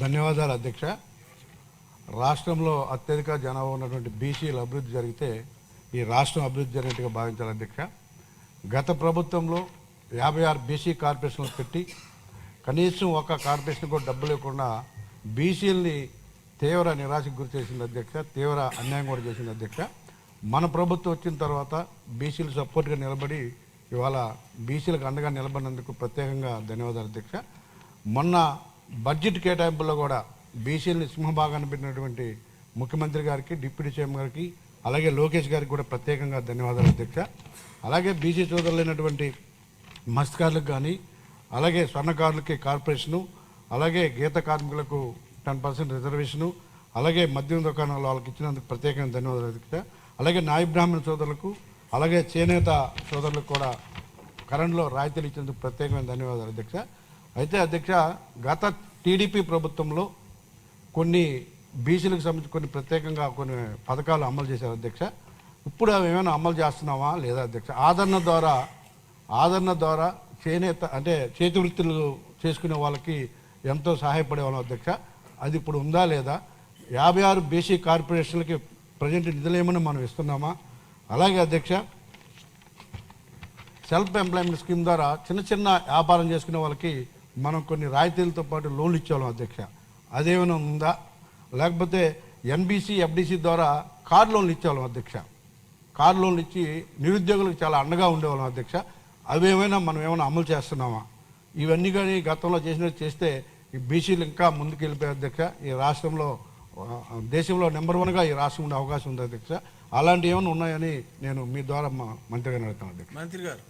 ధన్యవాదాలు అధ్యక్ష. రాష్ట్రంలో అత్యధిక జనాభా ఉన్నటువంటి బీసీల అభివృద్ధి జరిగితే ఈ రాష్ట్రం అభివృద్ధి జరిగినట్టుగా భావించాలి అధ్యక్ష. గత ప్రభుత్వంలో 56 బీసీ కార్పొరేషన్లు పెట్టి కనీసం ఒక కార్పొరేషన్ కూడా డబ్బు లేకుండా బీసీలని తీవ్ర నిరాశకు గురి చేసింది అధ్యక్ష. తీవ్ర అన్యాయం కూడా చేసింది అధ్యక్ష. మన ప్రభుత్వం వచ్చిన తర్వాత బీసీలు సపోర్ట్గా నిలబడి ఇవాళ బీసీలకు అండగా నిలబడినందుకు ప్రత్యేకంగా ధన్యవాదాలు అధ్యక్ష. మొన్న బడ్జెట్ కేటాయింపుల్లో కూడా బీసీలని సింహభాగాన్ని పెట్టినటువంటి ముఖ్యమంత్రి గారికి, డిప్యూటీ సీఎం గారికి, అలాగే లోకేష్ గారికి కూడా ప్రత్యేకంగా ధన్యవాదాలు అధ్యక్ష. అలాగే బీసీ సోదరులైనటువంటి మత్స్యకారులకు కానీ, అలాగే స్వర్ణకారులకి కార్పొరేషను, అలాగే గీత కార్మికులకు 10% రిజర్వేషను, అలాగే మద్యం దుకాణాల వాళ్ళకి ఇచ్చినందుకు ప్రత్యేకంగా ధన్యవాదాలు అధ్యక్ష. అలాగే నాయ బ్రాహ్మణ సోదరులకు, అలాగే చేనేత సోదరులకు కూడా కరెంట్లో రాయితీలు ఇచ్చినందుకు ప్రత్యేకమైన ధన్యవాదాలు అధ్యక్ష. అయితే అధ్యక్ష, గత టీడీపీ ప్రభుత్వంలో కొన్ని బీసీలకు సంబంధించి కొన్ని ప్రత్యేకంగా కొన్ని పథకాలు అమలు చేశారు అధ్యక్ష. ఇప్పుడు అవి ఏమైనా అమలు చేస్తున్నావా లేదా అధ్యక్ష? ఆదరణ ద్వారా చేనేత అంటే చేతి వృత్తులు చేసుకునే వాళ్ళకి ఎంతో సహాయపడేవాళ్ళం అధ్యక్ష. అది ఇప్పుడు ఉందా లేదా? 56 బీసీ కార్పొరేషన్లకి ప్రజెంట్ నిధులు ఏమైనా మనం ఇస్తున్నామా? అలాగే అధ్యక్ష, సెల్ఫ్ ఎంప్లాయ్మెంట్ స్కీమ్ ద్వారా చిన్న చిన్న వ్యాపారం చేసుకునే వాళ్ళకి మనం కొన్ని రాయితీలతో పాటు లోన్లు ఇచ్చేవాళ్ళం అధ్యక్ష. అదేమైనా ఉందా? లేకపోతే ఎన్బీసీ, ఎఫ్డీసీ ద్వారా కార్ లోన్లు ఇచ్చేవాళ్ళం అధ్యక్ష. కార్ లోన్లు ఇచ్చి నిరుద్యోగులకు చాలా అండగా ఉండేవాళ్ళం అధ్యక్ష. అవేమైనా మనం ఏమైనా అమలు చేస్తున్నామా? ఇవన్నీ కానీ గతంలో చేసినట్టు చేస్తే ఈ బీసీలు ఇంకా ముందుకు వెళ్ళిపోయే అధ్యక్ష. ఈ రాష్ట్రంలో దేశంలో నెంబర్ 1గా ఈ రాష్ట్రం ఉండే అవకాశం ఉంది అధ్యక్ష. అలాంటివి ఏమైనా ఉన్నాయని నేను మీ ద్వారా మంత్రి గారిని అడుగుతాను అధ్యక్ష. మంత్రి గారు